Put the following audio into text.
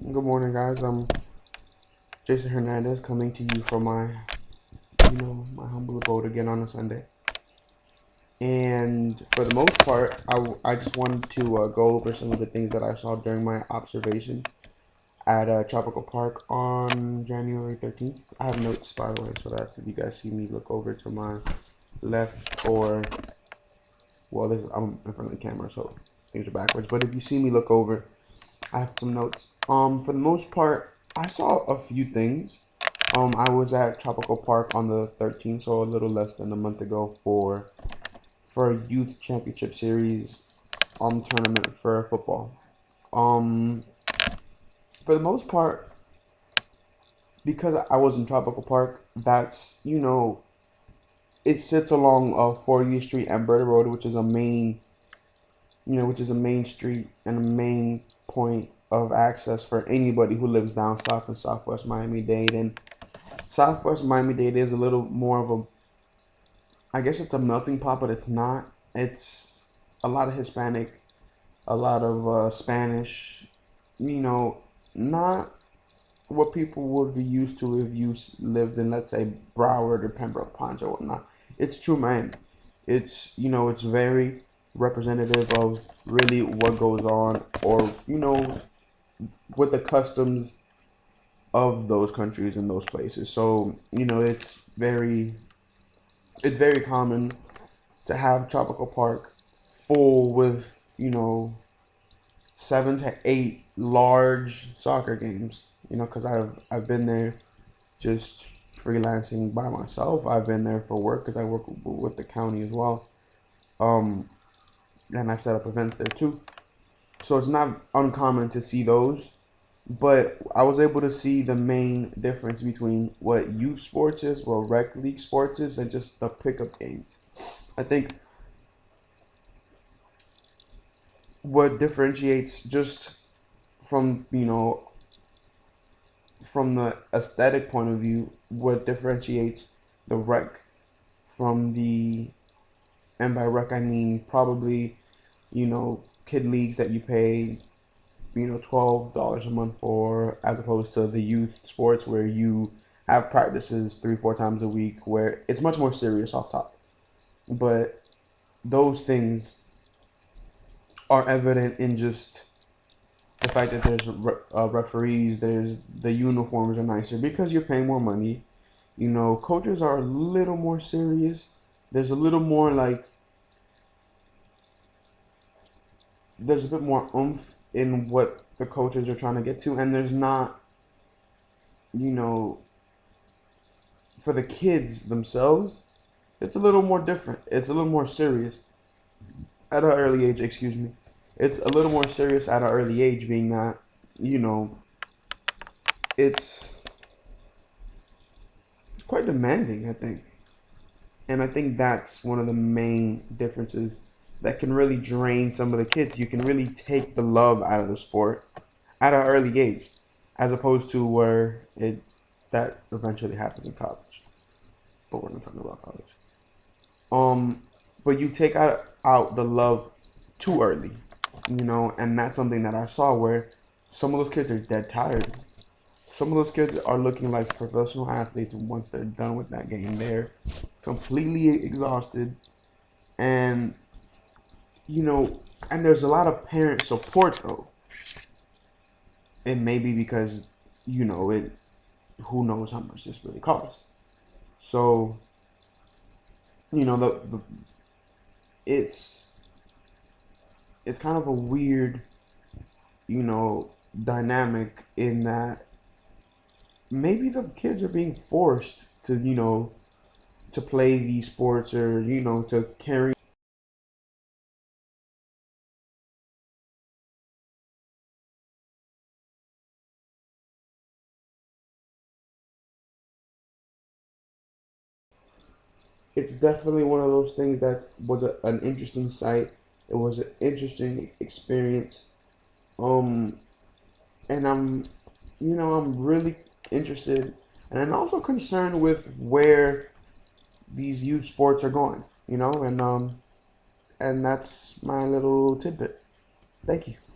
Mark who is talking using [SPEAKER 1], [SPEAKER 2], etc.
[SPEAKER 1] Good morning, guys. I'm Jason Hernandez coming to you from my humble abode again on a Sunday. And for the most part, I just wanted to go over some of the things that I saw during my observation at Tropical Park on January 13th. I have notes, by the way, so that if you guys see me look over to my left or, well, I'm in front of the camera, so things are backwards. But if you see me look over, I have some notes. For the most part, I saw a few things. I was at Tropical Park on the 13th, so a little less than a month ago for a youth championship series tournament for football. Um, for the most part, because I was in Tropical Park, that's it sits along 40th Street and Berta Road, which is a main street and a main point of access for anybody who lives down south in Southwest Miami-Dade. And Southwest Miami-Dade is a little more of a, I guess it's a melting pot, but it's not. It's a lot of Hispanic, a lot of Spanish, not what people would be used to if you lived in, let's say, Broward or Pembroke Pines or whatnot. It's true Miami. It's very representative of really what goes on, or with the customs of those countries and those places. So it's very common to have Tropical Park full with 7 to 8 large soccer games. Because I've been there just freelancing by myself. I've been there for work because I work with the county as well. Um, and I've set up events there too. So it's not uncommon to see those. But I was able to see the main difference between what youth sports is, what rec league sports is, and just the pickup games. I think what differentiates just from from the aesthetic point of view, what differentiates the rec from the, and by rec I mean probably kid leagues that you pay $12 a month for, as opposed to the youth sports where you have practices 3-4 times a week, where it's much more serious off top. But those things are evident in just the fact that there's referees, there's the uniforms are nicer because you're paying more money. Coaches are a little more serious. There's a little more there's a bit more oomph in what the coaches are trying to get to, and there's not, you know, for the kids themselves, it's a little more different. It's a little more serious at an early age, excuse me. It's a little more serious at an early age, being that, you know, it's it's quite demanding, I think. And I think that's one of the main differences that can really drain some of the kids. You can really take the love out of the sport at an early age, as opposed to where it that eventually happens in college. But we're not talking about college. Um, but you take out the love too early, and that's something that I saw where some of those kids are dead tired. Some of those kids are looking like professional athletes once they're done with that game. They're completely exhausted, and you know, and there's a lot of parent support though. It may be because it. Who knows how much this really costs? So the it's it's kind of a weird dynamic in that maybe the kids are being forced to to play these sports, or to carry. It's definitely one of those things that was an interesting sight. It was an interesting experience. Um, and I'm really interested, and I'm also concerned with where these youth sports are going. And that's my little tidbit. Thank you.